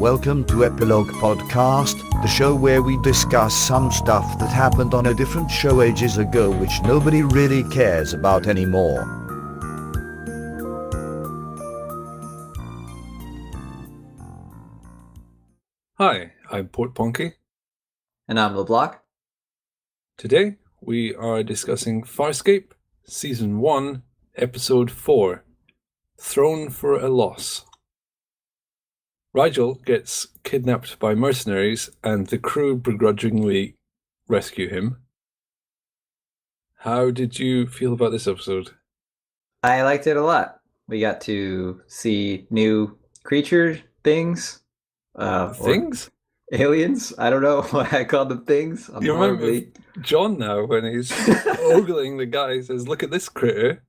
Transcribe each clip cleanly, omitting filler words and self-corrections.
Welcome to Epilogue Podcast, the show where we discuss some stuff that happened on a different show ages ago which nobody really cares about anymore. Hi, I'm Portponky. And I'm LeBloc. Today we are discussing Farscape, Season 1, Episode 4, Thrown for a Loss. Rigel gets kidnapped by mercenaries and the crew begrudgingly rescue him. How did you feel about this episode? I liked it a lot. We got to see new creature things. Things? Aliens? I don't know why I called them things. You remember John now when he's ogling the guy, says, "Look at this critter."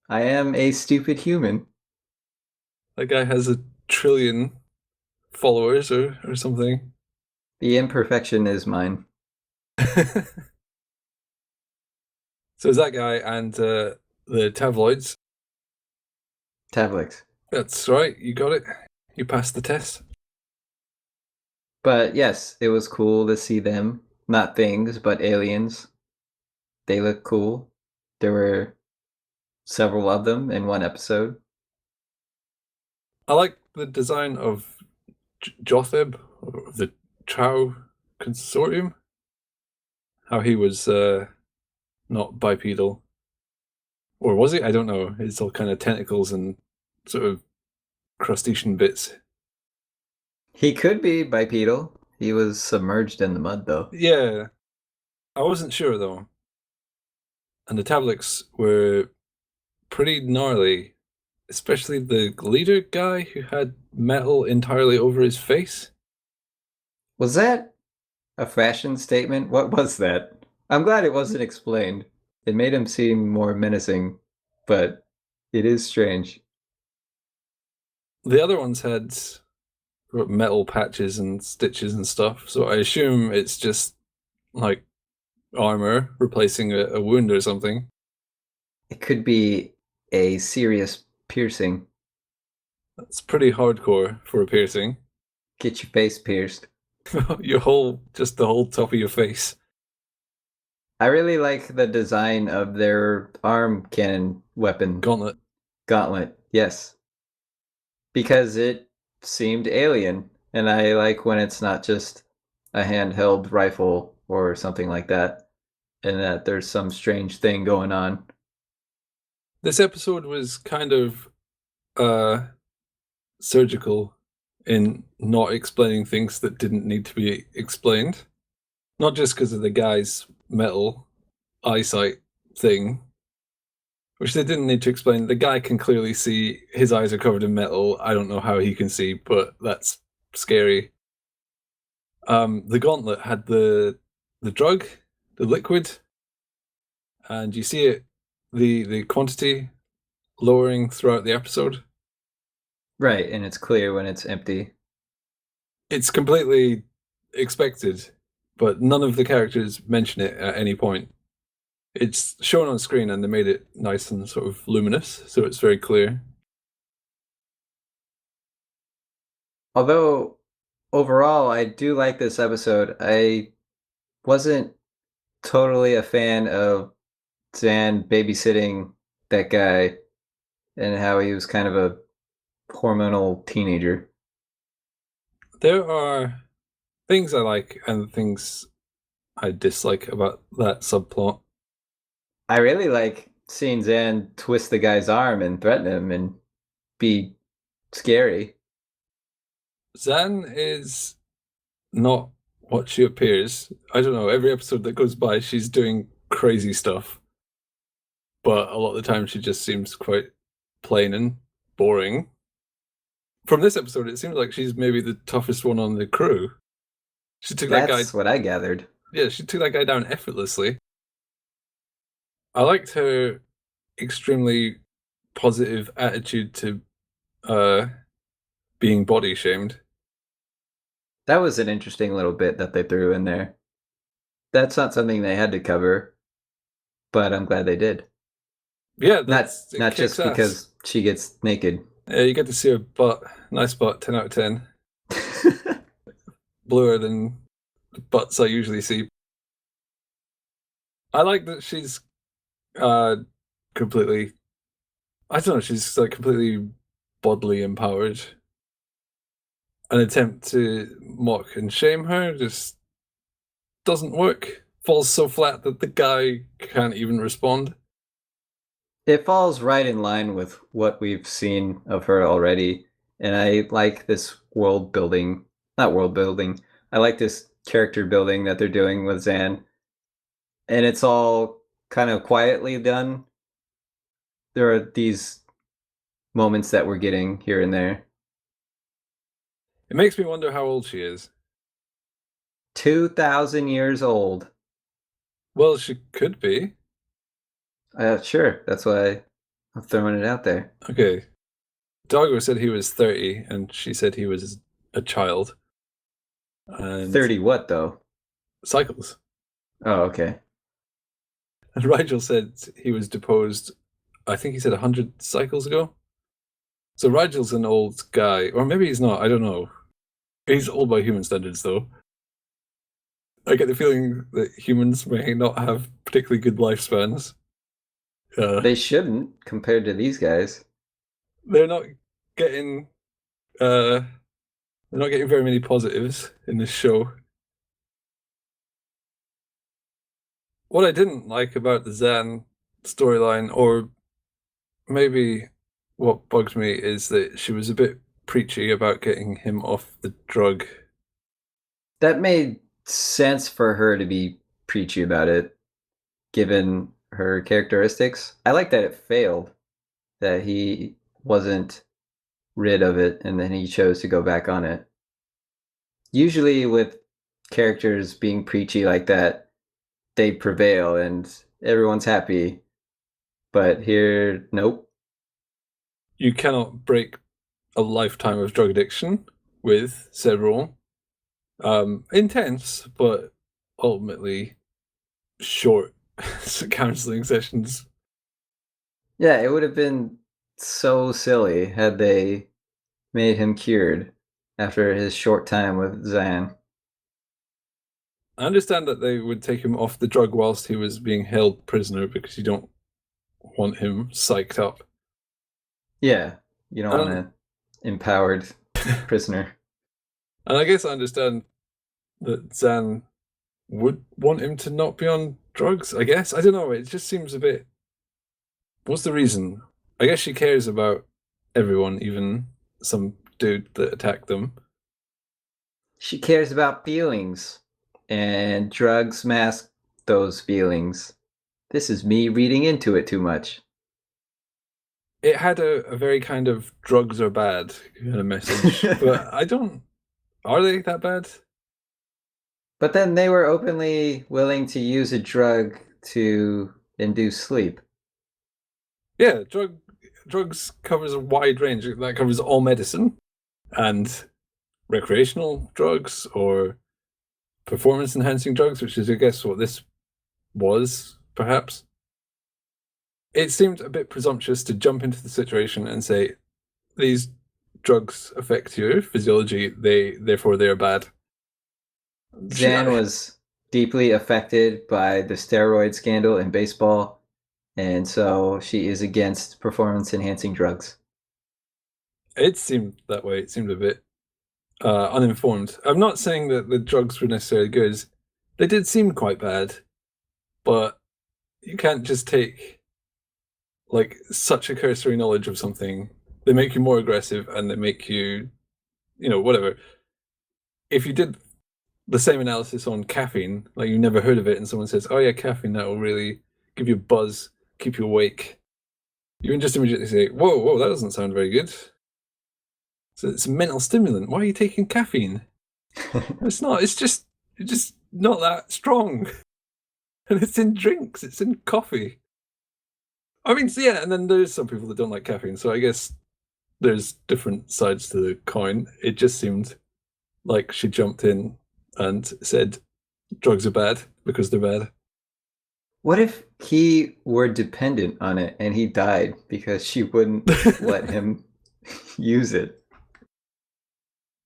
I am a stupid human. That guy has 1 trillion followers or something. The imperfection is mine. So it's that guy and the tabloids. Tavlix. That's right, you got it. You passed the test. But yes, it was cool to see them. Not things, but aliens. They look cool. There were several of them in one episode. I like the design of Jotheb, of the Chow Consortium. How he was not bipedal. Or was he? I don't know. It's all kind of tentacles and sort of crustacean bits. He could be bipedal. He was submerged in the mud, though. Yeah. I wasn't sure, though. And the tablets were pretty gnarly. Especially the leader guy who had metal entirely over his face. Was that a fashion statement? What was that? I'm glad it wasn't explained. It made him seem more menacing, but it is strange. The other ones had metal patches and stitches and stuff, so I assume it's just like armor replacing a wound or something. It could be a serious piercing. That's pretty hardcore for a piercing. Get your face pierced. The whole top of your face. I really like the design of their arm cannon weapon. Gauntlet, yes. Because it seemed alien, and I like when it's not just a handheld rifle or something like that, and that there's some strange thing going on. This episode was kind of surgical in not explaining things that didn't need to be explained. Not just because of the guy's metal eyesight thing, which they didn't need to explain. The guy can clearly see his eyes are covered in metal. I don't know how he can see, but that's scary. The gauntlet had the drug, the liquid, and you see it, the quantity lowering throughout the episode. Right, and it's clear when it's empty. It's completely expected, but none of the characters mention it at any point. It's shown on screen and they made it nice and sort of luminous, so it's very clear. Although, overall, I do like this episode. I wasn't totally a fan of Zan babysitting that guy and how he was kind of a hormonal teenager. There are things I like and things I dislike about that subplot. I really like seeing Zan twist the guy's arm and threaten him and be scary. Zan is not what she appears. I don't know, every episode that goes by she's doing crazy stuff. But a lot of the time she just seems quite plain and boring. From this episode, it seems like she's maybe the toughest one on the crew. That's what I gathered. Yeah, she took that guy down effortlessly. I liked her extremely positive attitude to being body shamed. That was an interesting little bit that they threw in there. That's not something they had to cover, but I'm glad they did. Yeah, not just because she gets naked. Yeah, you get to see her butt. Nice butt, 10 out of 10. Bluer than the butts I usually see. I like that she's completely, I don't know, she's like completely bodily empowered. An attempt to mock and shame her just doesn't work. Falls so flat that the guy can't even respond. It falls right in line with what we've seen of her already. And I like this world building. Not world building. I like this character building that they're doing with Zan. And it's all kind of quietly done. There are these moments that we're getting here and there. It makes me wonder how old she is. 2,000 years old. Well, she could be. Sure. That's why I'm throwing it out there. Okay. Dargo said he was 30, and she said he was a child. And 30 what, though? cycles. Oh, okay. And Rigel said he was deposed, I think he said 100 cycles ago. So Rigel's an old guy, or maybe he's not, I don't know. He's old by human standards, though. I get the feeling that humans may not have particularly good lifespans. They shouldn't, compared to these guys. They're not getting very many positives in this show. What I didn't like about the Zan storyline, or maybe what bugged me, is that she was a bit preachy about getting him off the drug. That made sense for her to be preachy about it, given her characteristics. I like that it failed, that he wasn't rid of it and then he chose to go back on it. Usually with characters being preachy like that, they prevail and everyone's happy. But here, nope. You cannot break a lifetime of drug addiction with several intense but ultimately short counseling sessions. Yeah, it would have been so silly had they made him cured after his short time with Zan. I understand that they would take him off the drug whilst he was being held prisoner because you don't want him psyched up. Yeah, you don't want an empowered prisoner. And I guess I understand that Zan would want him to not be on drugs, I guess. I don't know, it just seems a bit... What's the reason? I guess she cares about everyone, even some dude that attacked them. She cares about feelings, and drugs mask those feelings. This is me reading into it too much. It had a very kind of drugs are bad kind of message, but I don't... Are they that bad? But then they were openly willing to use a drug to induce sleep. Yeah, drugs covers a wide range. That covers all medicine and recreational drugs or performance-enhancing drugs, which is, I guess, what this was, perhaps. It seemed a bit presumptuous to jump into the situation and say, these drugs affect your physiology, therefore they're bad. Zan was deeply affected by the steroid scandal in baseball, and so she is against performance-enhancing drugs. It seemed that way. It seemed a bit uninformed. I'm not saying that the drugs were necessarily good. They did seem quite bad, but you can't just take like such a cursory knowledge of something. They make you more aggressive and they make you, whatever. If you did the same analysis on caffeine, like you never heard of it, and someone says, oh yeah, caffeine, that will really give you a buzz, keep you awake, you can just immediately say, whoa, that doesn't sound very good. So it's a mental stimulant. Why are you taking caffeine? It's not. It's just not that strong. And it's in drinks. It's in coffee. I mean, so yeah, and then there's some people that don't like caffeine. So I guess there's different sides to the coin. It just seemed like she jumped in and said drugs are bad because they're bad. What if he were dependent on it and he died because she wouldn't let him use it?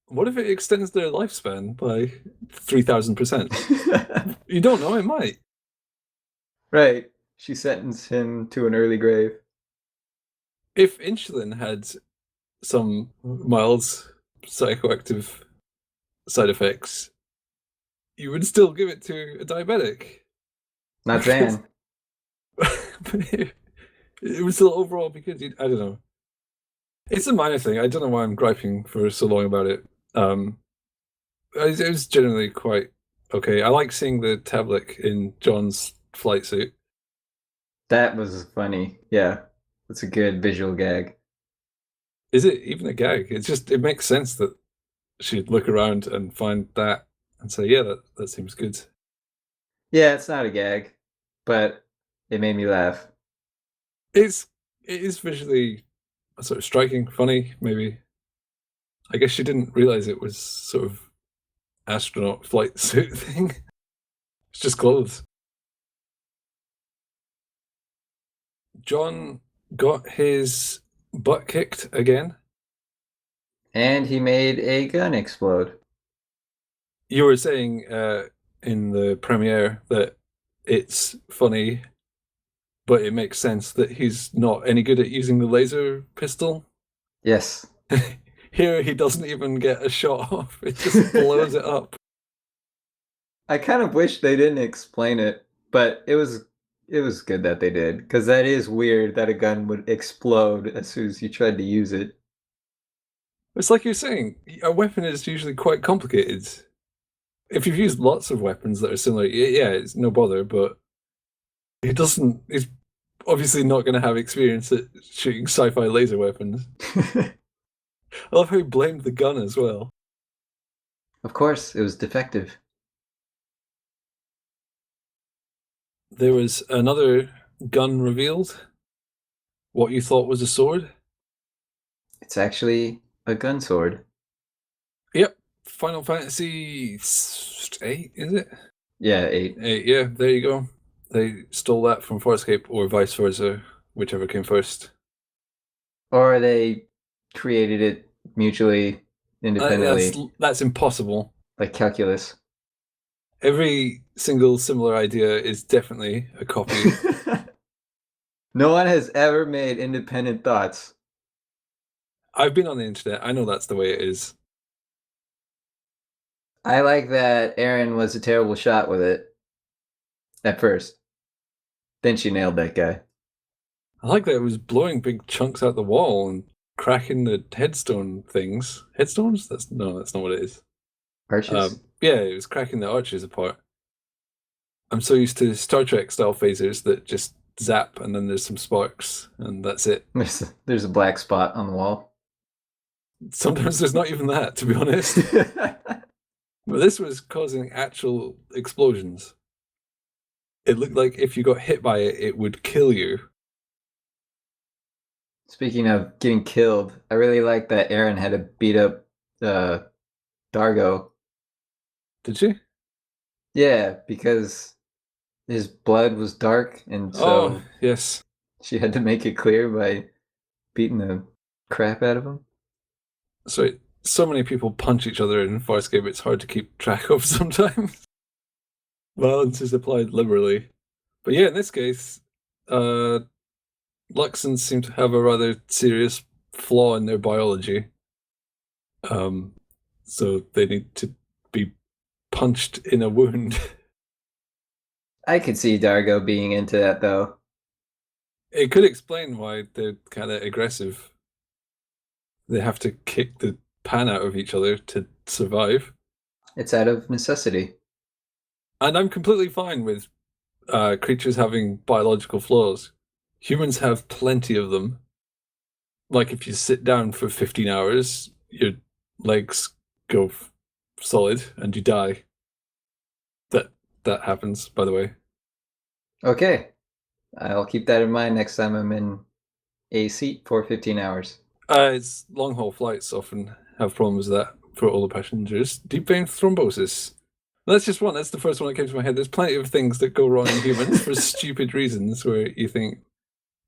What if it extends their lifespan by 3,000%? You don't know, it might. Right. She sentenced him to an early grave. If insulin had some mild psychoactive side effects, you would still give it to a diabetic. Not Zan. It was still overall because I don't know. It's a minor thing. I don't know why I'm griping for so long about it. It was generally quite okay. I like seeing the tablet in John's flight suit. That was funny. Yeah, that's a good visual gag. Is it even a gag? It makes sense that she'd look around and find that and say, yeah, that seems good. Yeah, it's not a gag, but it made me laugh. It is visually sort of striking, funny, maybe. I guess she didn't realize it was sort of astronaut flight suit thing. It's just clothes. John got his butt kicked again. And he made a gun explode. You were saying in the premiere that it's funny, but it makes sense that he's not any good at using the laser pistol. Yes. Here he doesn't even get a shot off. It just blows it up. I kind of wish they didn't explain it, but it was good that they did, because that is weird that a gun would explode as soon as you tried to use it. It's like you're saying, a weapon is usually quite complicated. If you've used lots of weapons that are similar, yeah, it's no bother, but he's obviously not going to have experience at shooting sci-fi laser weapons. I love how he blamed the gun as well. Of course, it was defective. There was another gun revealed. What you thought was a sword? It's actually a gun sword. Yep. Final Fantasy 8, is it? Yeah, 8. 8, yeah, there you go. They stole that from Farscape, or vice versa, whichever came first. Or they created it mutually, independently. That's impossible. Like calculus. Every single similar idea is definitely a copy. No one has ever made independent thoughts. I've been on the internet. I know that's the way it is. I like that Erin was a terrible shot with it. At first. Then she nailed that guy. I like that it was blowing big chunks out the wall and cracking the headstone things. Headstones? That's not what it is. Arches? Yeah, it was cracking the arches apart. I'm so used to Star Trek style phasers that just zap and then there's some sparks and that's it. There's a black spot on the wall. Sometimes there's not even that, to be honest. But this was causing actual explosions. It looked like if you got hit by it, it would kill you. Speaking of getting killed, I really like that Erin had to beat up Dargo. Did she? Yeah, because his blood was dark, and so yes, she had to make it clear by beating the crap out of him. So many people punch each other in Farscape, it's hard to keep track of sometimes. Violence is applied liberally. But yeah, in this case, Luxons seem to have a rather serious flaw in their biology. So they need to be punched in a wound. I could see Dargo being into that, though. It could explain why they're kind of aggressive. They have to kick the pan out of each other to survive. It's out of necessity. And I'm completely fine with creatures having biological flaws. Humans have plenty of them. Like if you sit down for 15 hours, your legs go solid and you die. That happens, by the way. Okay. I'll keep that in mind next time I'm in a seat for 15 hours. It's long-haul flights often have problems with that for all the passengers. Deep vein thrombosis. That's just one. That's the first one that came to my head. There's plenty of things that go wrong in humans for stupid reasons where you think,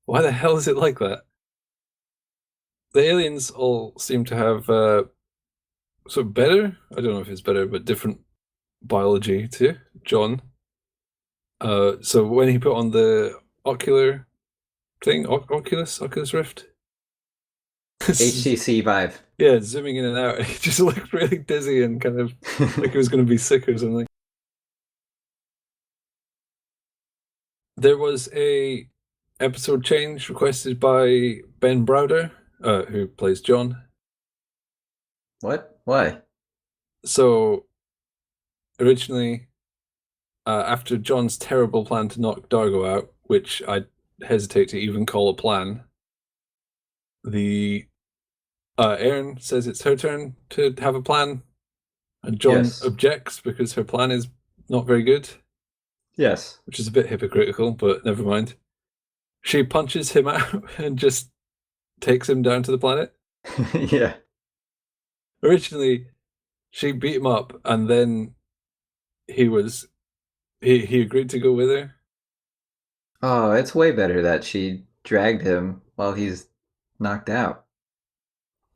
why the hell is it like that? The aliens all seem to have so better. I don't know if it's better, but different biology to John. So when he put on the ocular thing, Oculus Rift, HTC Vive. Yeah, zooming in and out, he just looked really dizzy and kind of like he was going to be sick or something. There was a episode change requested by Ben Browder, who plays John. What? Why? So, originally, after John's terrible plan to knock Dargo out, which I hesitate to even call a plan, the Erin says it's her turn to have a plan, and John objects because her plan is not very good. Yes. Which is a bit hypocritical, but never mind. She punches him out and just takes him down to the planet. Yeah. Originally, she beat him up, and then he agreed to go with her. Oh, it's way better that she dragged him while he's knocked out.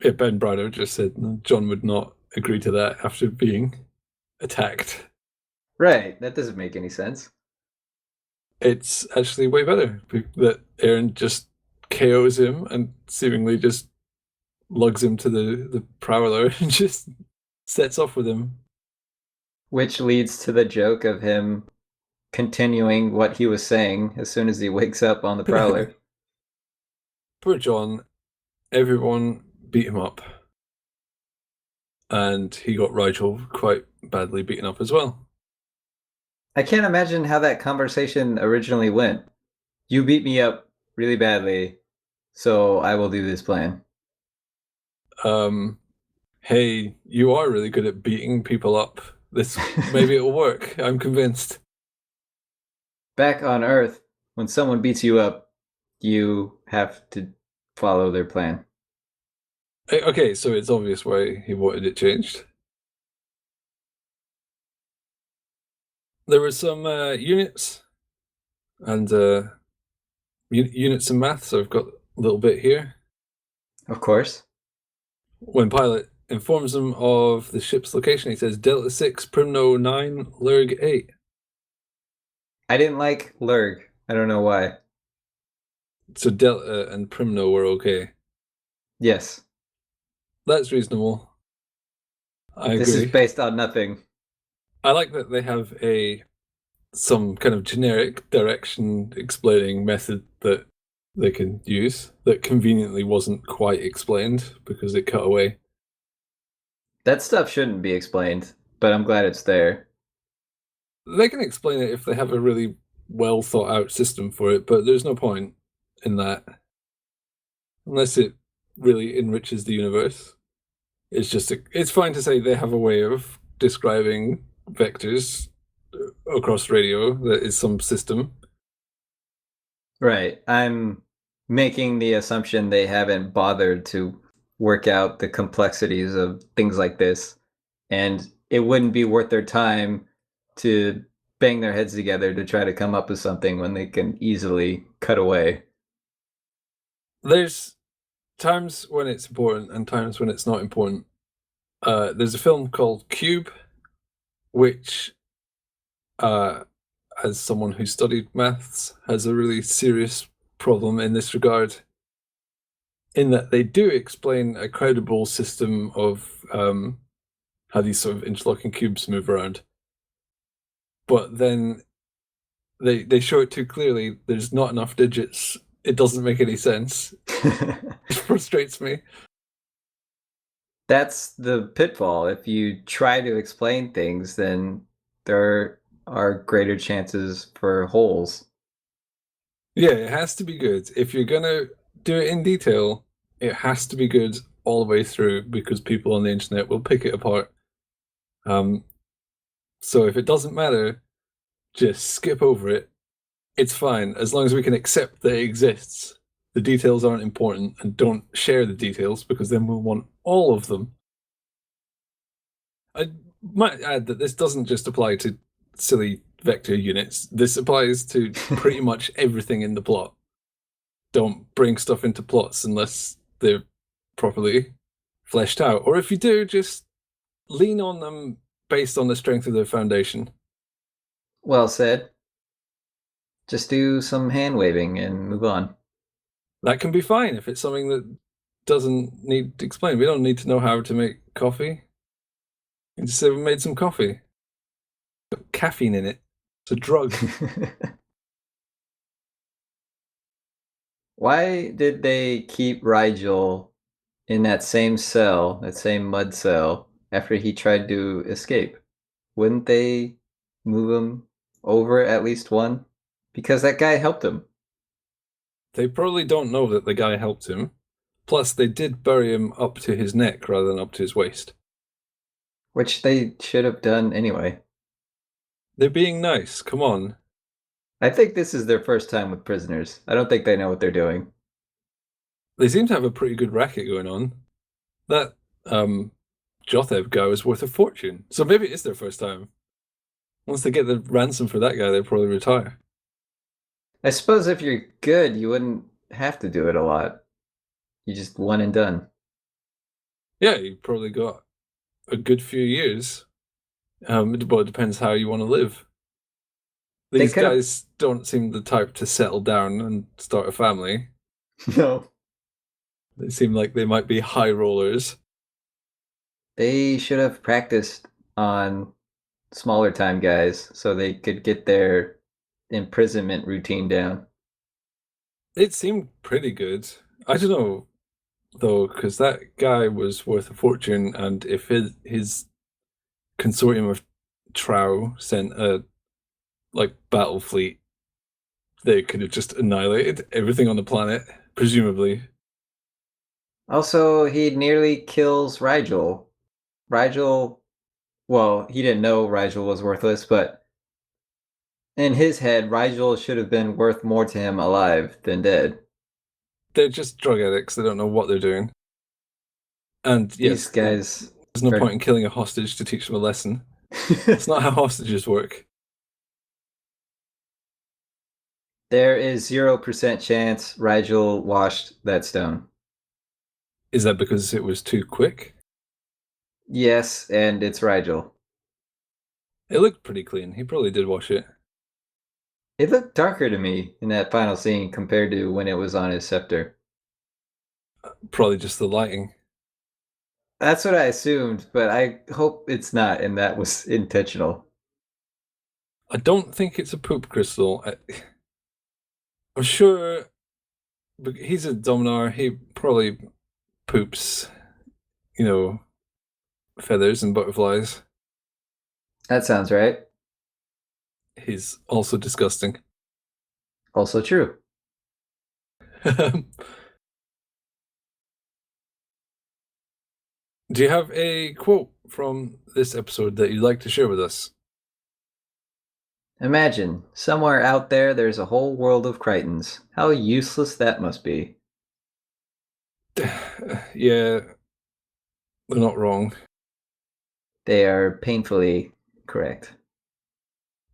Yeah, Ben Browder just said John would not agree to that after being attacked. Right, that doesn't make any sense. It's actually way better that Erin just KOs him and seemingly just lugs him to the prowler and just sets off with him. Which leads to the joke of him continuing what he was saying as soon as he wakes up on the prowler. Poor John. Everyone beat him up. And he got Rigel quite badly beaten up as well. I can't imagine how that conversation originally went. You beat me up really badly, so I will do this plan. Hey, you are really good at beating people up. Maybe it'll work. I'm convinced. Back on Earth, when someone beats you up, you have to follow their plan. Okay, so it's obvious why he wanted it changed. There were some units and units in math, so I've got a little bit here. Of course. When Pilot informs them of the ship's location, he says Delta 6, Primno 9, Lurg 8. I didn't like Lurg. I don't know why. So Delta and Primno were okay. Yes. That's reasonable. I agree. This is based on nothing. I like that they have some kind of generic direction explaining method that they can use that conveniently wasn't quite explained because it cut away. That stuff shouldn't be explained, but I'm glad it's there. They can explain it if they have a really well thought out system for it, but there's no point in that. Unless it really enriches the universe. It's fine to say they have a way of describing vectors across radio that is some system. Right. I'm making the assumption they haven't bothered to work out the complexities of things like this, and it wouldn't be worth their time to bang their heads together to try to come up with something when they can easily cut away. There's times when it's important and times when it's not important. There's a film called Cube, which, as someone who studied maths, has a really serious problem in this regard, in that they do explain a credible system of how these sort of interlocking cubes move around. But then they show it too clearly. There's not enough digits. It doesn't make any sense. It frustrates me. That's the pitfall. If you try to explain things, then there are greater chances for holes. Yeah, it has to be good. If you're going to do it in detail, it has to be good all the way through because people on the internet will pick it apart. So if it doesn't matter, just skip over it. It's fine, as long as we can accept that it exists. The details aren't important, and don't share the details, because then we'll want all of them. I might add that this doesn't just apply to silly vector units. This applies to pretty much everything in the plot. Don't bring stuff into plots unless they're properly fleshed out. Or if you do, just lean on them based on the strength of their foundation. Well said. Just do some hand waving and move on. That can be fine if it's something that doesn't need to explain. We don't need to know how to make coffee. You just say we made some coffee. Got caffeine in it. It's a drug. Why did they keep Rigel in that same cell, that same mud cell, after he tried to escape? Wouldn't they move him over at least one? Because that guy helped him. They probably don't know that the guy helped him. Plus, they did bury him up to his neck rather than up to his waist. Which they should have done anyway. They're being nice. Come on. I think this is their first time with prisoners. I don't think they know what they're doing. They seem to have a pretty good racket going on. That Jotheb guy was worth a fortune. So maybe it is their first time. Once they get the ransom for that guy, they'll probably retire. I suppose if you're good, you wouldn't have to do it a lot. You just one and done. Yeah, you probably got a good few years. But it depends how you want to live. These guys don't seem the type to settle down and start a family. No. They seem like they might be high rollers. They should have practiced on smaller time guys so they could get their imprisonment routine down. It seemed pretty good. I don't know, though, because that guy was worth a fortune, and if his consortium of Trow sent a battle fleet, they could have just annihilated everything on the planet, presumably. Also, he nearly kills Rigel. Rigel, well, he didn't know Rigel was worthless, but in his head, Rigel should have been worth more to him alive than dead. They're just drug addicts. They don't know what they're doing. And yes, these guys... There's no point in killing a hostage to teach them a lesson. It's not how hostages work. There is 0% chance Rigel washed that stone. Is that because it was too quick? Yes, and it's Rigel. It looked pretty clean. He probably did wash it. It looked darker to me in that final scene compared to when it was on his scepter. Probably just the lighting. That's what I assumed, but I hope it's not, and that was intentional. I don't think it's a poop crystal. I'm sure he's a Dominar. He probably poops, feathers and butterflies. That sounds right. He's also disgusting. Also true. Do you have a quote from this episode that you'd like to share with us? Imagine, somewhere out there's a whole world of Crichtons. How useless that must be. Yeah, they're not wrong. They are painfully correct.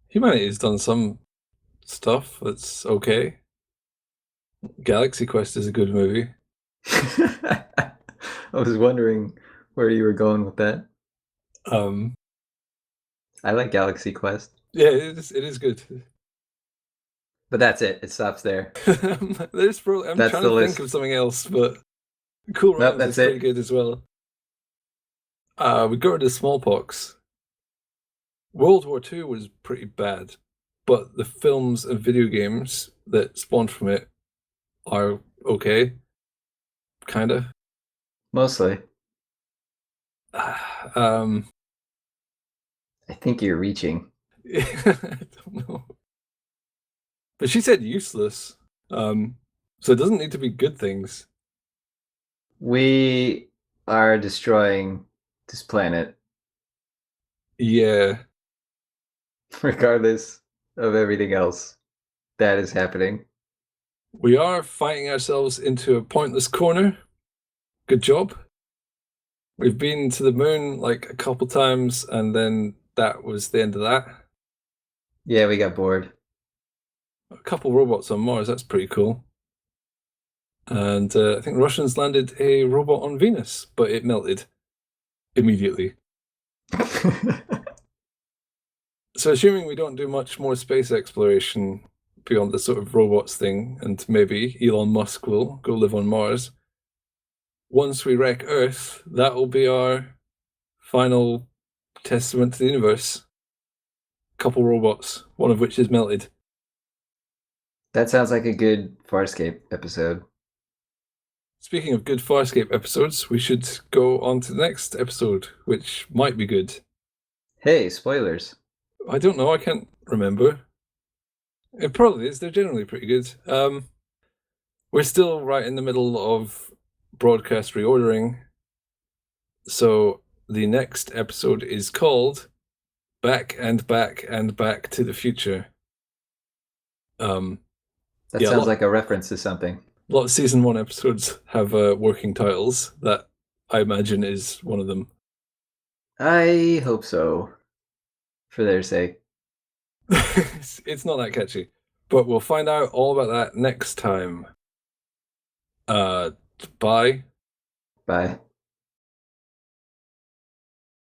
Humanity has done some stuff that's okay. Galaxy Quest is a good movie. I was wondering where you were going with that. I like Galaxy Quest. Yeah, it is good. But that's it. It stops there. I'm trying to think of something else, but Cool Runnings is pretty good as well. We go to smallpox. World War II was pretty bad, but the films and video games that spawned from it are okay. Kinda. Mostly. I think you're reaching. I don't know. But she said useless. So it doesn't need to be good things. We are destroying this planet. Yeah. Regardless of everything else that is happening. We are fighting ourselves into a pointless corner. Good job. We've been to the moon a couple times, and then that was the end of that. Yeah, we got bored. A couple robots on Mars, that's pretty cool. And I think Russians landed a robot on Venus, but it melted immediately. So assuming we don't do much more space exploration beyond the sort of robots thing, and maybe Elon Musk will go live on Mars, once we wreck Earth, that will be our final testament to the universe. Couple robots, one of which is melted. That sounds like a good Farscape episode. Speaking of good Farscape episodes, we should go on to the next episode, which might be good. Hey, spoilers. I don't know, I can't remember. It probably is, they're generally pretty good. We're still right in the middle of broadcast reordering, so the next episode is called Back and Back and Back to the Future. That sounds like a reference to something. A lot of season 1 episodes have working titles. That, I imagine, is one of them. I hope so. For their sake. It's not that catchy. But we'll find out all about that next time. Bye. Bye.